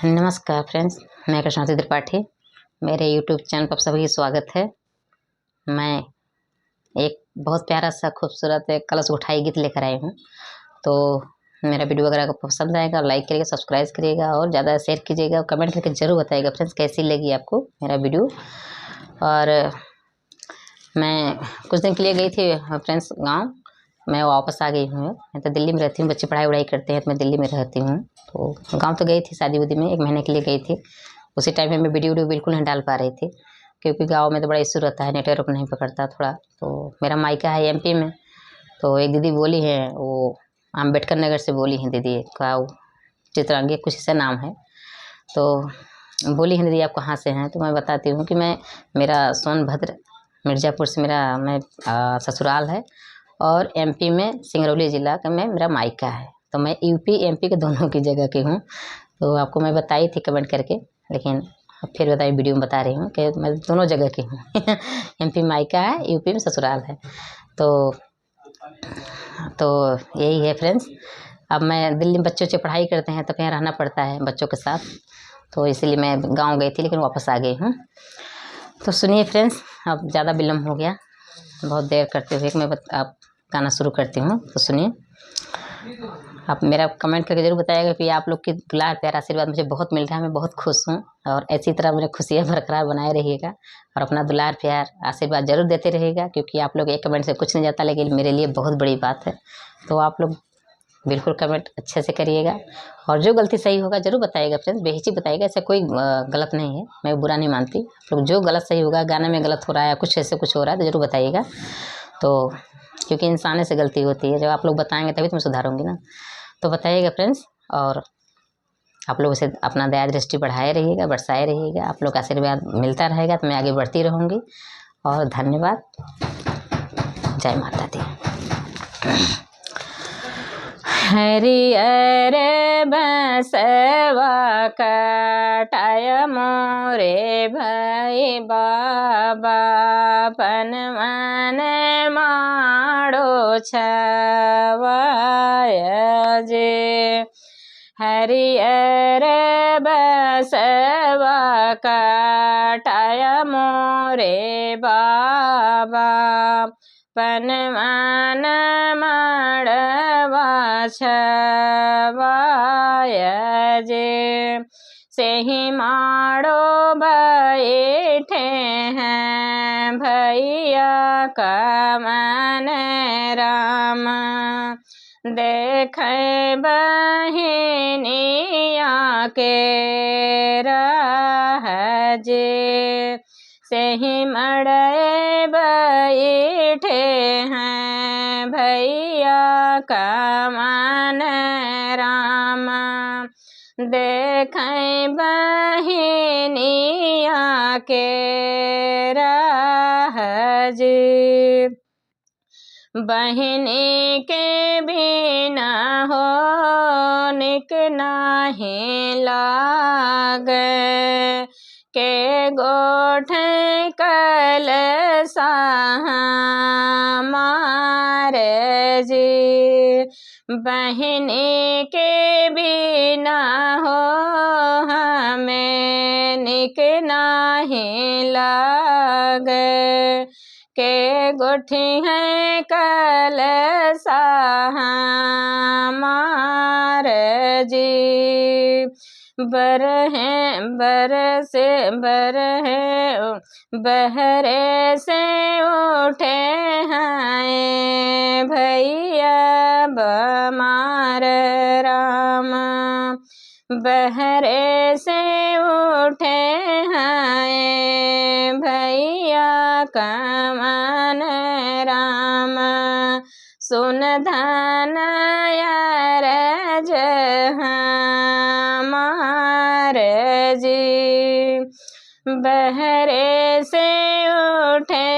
नमस्कार फ्रेंड्स, मैं कृष्णावती त्रिपाठी। मेरे यूट्यूब चैनल पर सभी स्वागत है। मैं एक बहुत प्यारा सा खूबसूरत एक कलश उठाई गीत लेकर आई हूँ। तो मेरा वीडियो अगर आपको पसंद आएगा, लाइक करिएगा, सब्सक्राइब करिएगा और ज़्यादा शेयर कीजिएगा और कमेंट करके ज़रूर बताइएगा फ्रेंड्स कैसी लगी आपको मेरा वीडियो। और मैं कुछ दिन के लिए गई थी फ्रेंड्स गाँव, मैं वापस आ गई हूँ। मैं तो दिल्ली में रहती हूँ, बच्चे पढ़ाई वढ़ाई करते हैं तो मैं दिल्ली में रहती हूँ। तो गांव तो गई थी, शादी उदी में 1 महीने के लिए गई थी। उसी टाइम में मैं वीडियो बिल्कुल नहीं डाल पा रही थी क्योंकि गांव में तो बड़ा इशू रहता है, नेटवर्क नहीं पकड़ता थोड़ा। तो मेरा मायका है एमपी में। तो एक दीदी बोली है, वो अम्बेडकर नगर से बोली हैं दीदी का, चित्रांगी कुछ ऐसा नाम है। तो बोली हैं दीदी आप कहाँ से हैं? तो मैं बताती हूँ कि मेरा सोनभद्र मिर्ज़ापुर से मैं ससुराल है और एमपी में सिंगरौली ज़िला का में मेरा मायका है। तो मैं यूपी एमपी के दोनों की जगह की हूँ। तो आपको मैं बताई थी कमेंट करके, लेकिन अब फिर बताई वीडियो में बता रही हूँ कि मैं दोनों जगह की हूँ। एमपी मायका है, यूपी में ससुराल है। तो यही है फ्रेंड्स। अब मैं दिल्ली में बच्चे पढ़ाई करते हैं तो कहीं रहना पड़ता है बच्चों के साथ, तो इसीलिए मैं गाँव गई थी लेकिन वापस आ गई हूँ। तो सुनिए फ्रेंड्स, अब ज़्यादा विलम्ब हो गया, बहुत देर करते हुए मैं आप गाना शुरू करती हूँ। तो सुनिए, आप मेरा कमेंट करके ज़रूर बताइएगा कि आप लोग की दुलार प्यार आशीर्वाद मुझे बहुत मिल रहा है, मैं बहुत खुश हूँ। और ऐसी तरह मेरी खुशियाँ बरकरार बनाए रहिएगा और अपना दुलार प्यार आशीर्वाद ज़रूर देते रहिएगा, क्योंकि आप लोग एक कमेंट से कुछ नहीं जाता लेकिन मेरे लिए बहुत बड़ी बात है। तो आप लोग बिल्कुल कमेंट अच्छे से करिएगा और जो गलती सही होगा ज़रूर बताइएगा फ्रेंड्स, बेहिचक बताइएगा। ऐसा कोई गलत नहीं है, मैं बुरा नहीं मानती। आप लोग जो गलत सही होगा, गाने में गलत हो रहा है या कुछ ऐसे कुछ हो रहा है तो ज़रूर बताइएगा। तो क्योंकि इंसाने से गलती होती है, जब आप लोग बताएंगे तभी तो मैं सुधारूंगी ना। तो बताइएगा फ्रेंड्स, और आप लोग उसे अपना दया दृष्टि बढ़ाए रहिएगा, बरसाए रहिएगा। आप लोग का आशीर्वाद मिलता रहेगा तो मैं आगे बढ़ती रहूँगी। और धन्यवाद। जय माता दी। हरियर बसवा कटाय मोरे भई बाबा, पन मन माड़ो छवाय जे। हरियर बसवा कटाय मोरे बाबा, पन मन माड़वा छवाय जे। सेहि माड़ो बैठे हैं भैया का मन राम, देखे बहिनिया के राह जे। सेहि मड़े बैठे हैं भैया का मन राम, देखें बहिनिया के राह जी। बहिनी के बिना हो निक नाही लागे, के गोठ कलसा मारे जी। बहिनी के बिना हो हमें निक नाही लागे, के गोठी है कलसा मार जी। बहरे से उठे हैं भैया बमार राम, बहरे से उठे हैं भैया का मन राम। सुन धन यार हमार जी, बहरे से उठे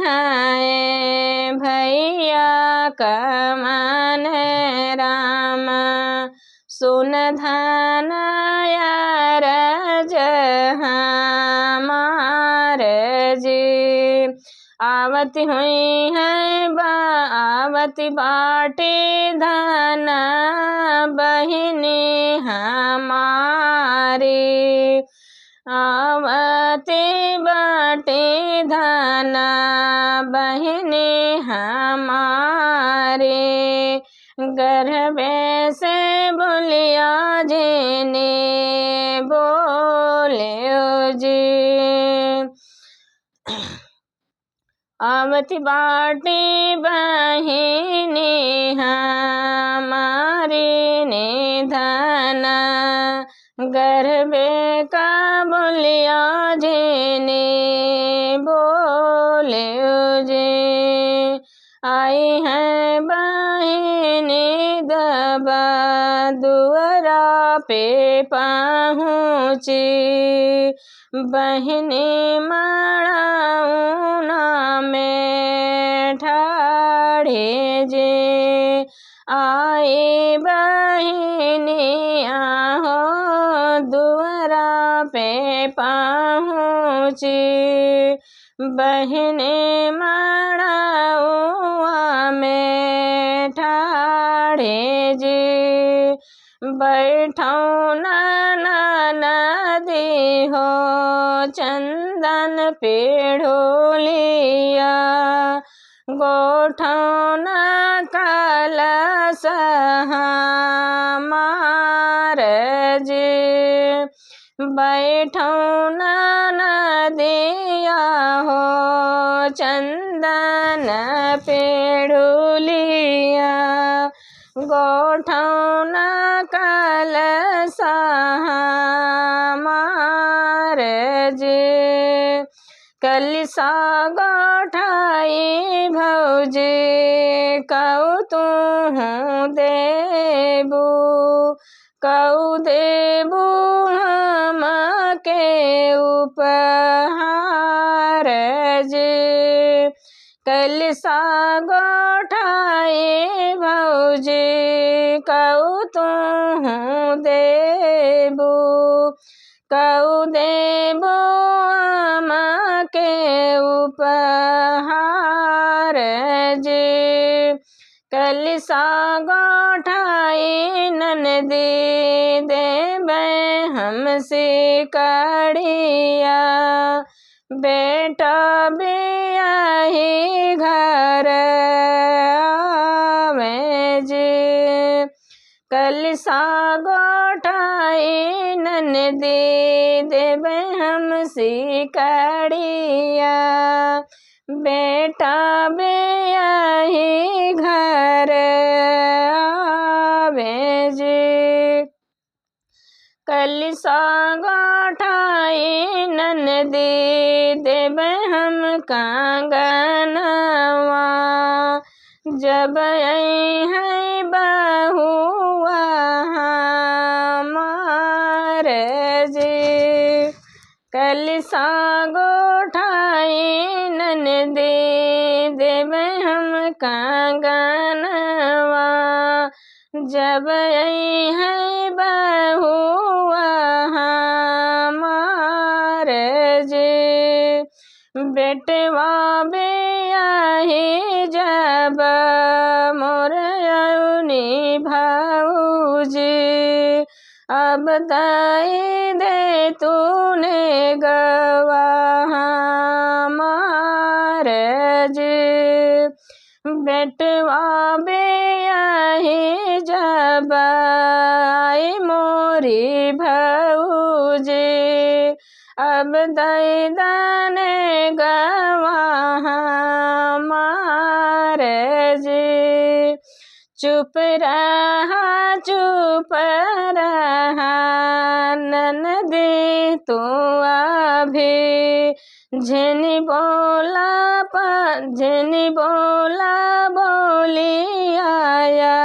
हैं भैया का मन राम। सुन धन यार हमार जी। आवती हुई है आवती बाटे धन बहिनी हमारी, आवते बाटे धाना बहने हमारे, गर्भे से बोलिया जेने बोले जी। आवती बाटे बहने हमारे ने धना, गर्भे का बोलिया जेने बोले जे। आई हैं बहने दबा दुआरा पे पहुँची, बहने मड़ाऊना में ठाड़े जे। आए बहने आहो दुआरा पे पहुँची, बहने मड़ाऊआ में ठाड़े जे। बैठो नदी हो चंदन पेड़ोलिया, गोठो न कलश हमार जे। बैठो नदिया हो चंदन पेड़ोलिया, गोठो न कलश हमार जे। कलशा गोठाई भौजी कऊ तू देबू, कऊ देबू हम के उपहार जे। कलशा गोठाई भौजी कऊ तू देबू, कऊ देबू हम के उपहार जे। कलशा गोठाई ननदी देबे हमसे कड़िया, बेटा बियाही घर आवे जे। कलशा गोठाई ननदी देबे हमसे कड़िया, बेटा बियाही घर आवे जे। कलशा गोठाई ननदी देबे हम कंगनवा, जब आई है बहुआ हमार जे। कलशा गोठाई ननदी देबे हम कंगनवा, जब आई है बहुआ हमार जे। बेटवा बियाही जब मोर अउनी भौजी, अब दाई दे तूने गवा हमार जे। बेटवा बियाही जब आई मोरी भौजी, अब दाई दाने गवा हमार जे। चुप रहा ननदी तू अभी, झेनी बोला बोली आया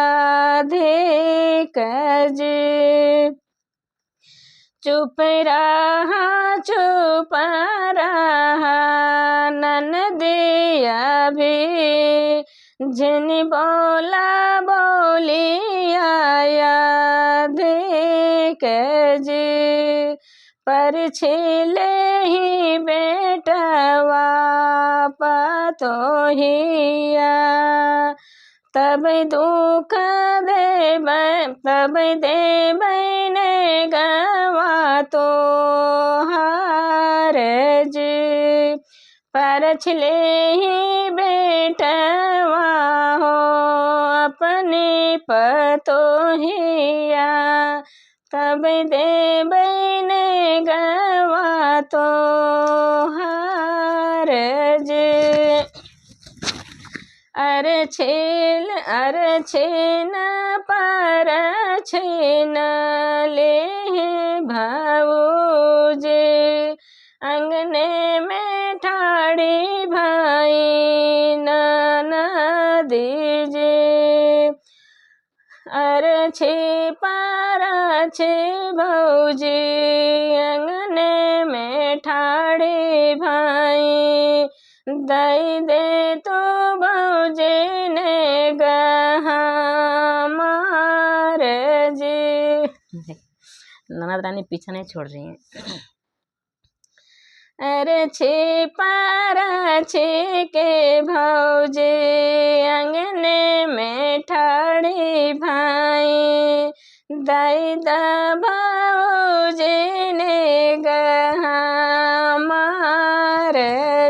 धिक जी। चुप रहा ननदी अभी, झेनी बोला बोली आया धिक जी। पर छिले ही बेटवा पतोहिया, तब दुख देबै ने गवा तो पछले ही बेटवा हो अपने पतोहिया, तब देबै ने गवा तो हार जे। अर छेन पर छेन ले भाऊजे, अंगने में ठाड़ी भाई ननद जे। अर छे पारा छे भौजी अंगने में ठाड़ी भाई, दई दे तो भौजी ने गहा मार जी। ननद रानी पीछा नहीं छोड़ रही हैं। अरे छे पारा छे के भौजे अंगने में ठाड़ी भाई, दाई दा भौजे ने गहा मार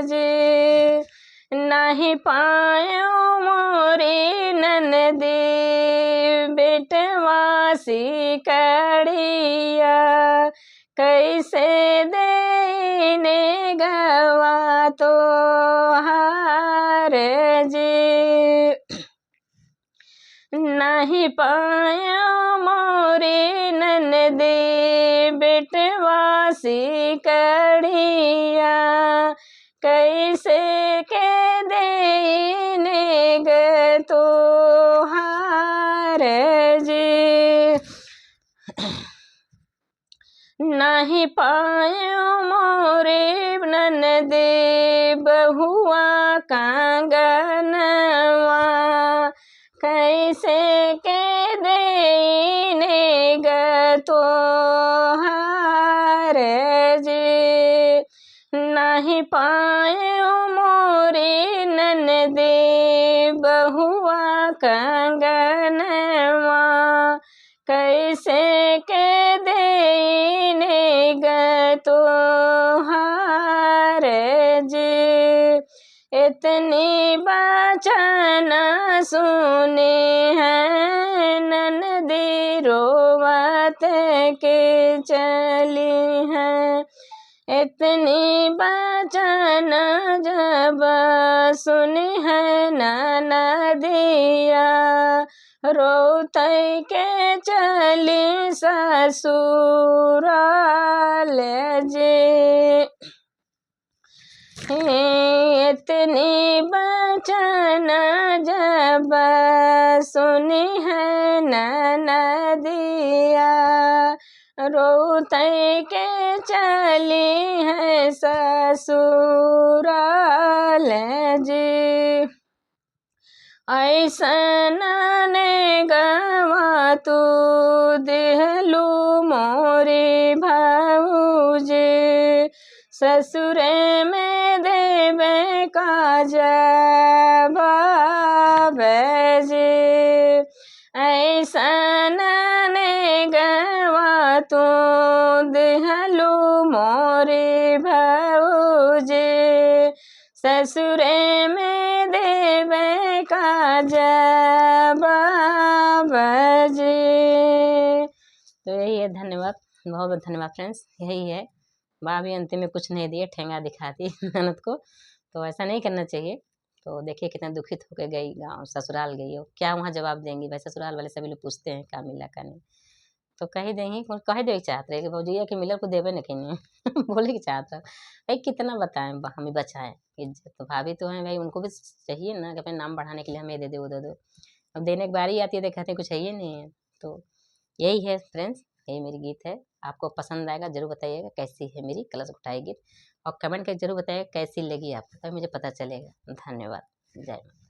जी। नहीं पायो मोरी ननदी बेटवासी कड़िया, कैसे देने गवा तो हार जी। नहीं पायो मोरी ननदी बेटवासी कड़िया, कैसे के देने ग तो हार जी। नहीं पायो मोरे ननदे बहुआ कांगनवा, कैसे के देने ग तो हार जी। नहीं पायो मोरे ननदे बहुआ कांगनवा, कैसे के देने ग तो हार जी। इतनी बचन सुने हैं ननदी रोवत के चली हैं, इतनी बचन जब सुनी है ननदिया, रोते के चली ससुराल जे। इतनी बचन जब सुनी है ननदिया, रोते के चली है ससुराल जी। ऐसन ने गवा तू देहलू मोरे भाऊजे, ससुरे में देवे का जवाब जे। ऐसन ने गवा तू देहलू मोरे भाऊजे, ससुरे में देवे का जवाब जे। तो यही है, धन्यवाद, बहुत बहुत धन्यवाद फ्रेंड्स। यही है, भाभी अंतिम में कुछ नहीं दिए, ठेंगा दिखाती ननद को, तो ऐसा नहीं करना चाहिए। तो देखिए कितना दुखित होकर गई, गाँव ससुराल गई हो, क्या वहाँ जवाब देंगी भाई? ससुराल वाले सभी लोग पूछते हैं क्या मिला क्या नहीं, तो कही देंगी, कही दे चाहत रहे कि भौजी कि मिलर को देवे नहीं नहीं बोले कि चाहत रहा भाई, कितना बताएं हमें बचाएं इज्जत। तो भाभी तो हैं भाई, उनको भी चाहिए ना कि अपने नाम बढ़ाने के लिए हमें दे दो वो दे दो, अब देने की बारी आती है तो कहते कुछ चाहिए नहीं है। तो यही है फ्रेंड्स, यही मेरी गीत है। आपको पसंद आएगा जरूर बताइएगा कैसी है मेरी कलश उठाई गीत, और कमेंट करके जरूर बताइएगा कैसी लगी आपको, तभी मुझे पता चलेगा। धन्यवाद, जय माता।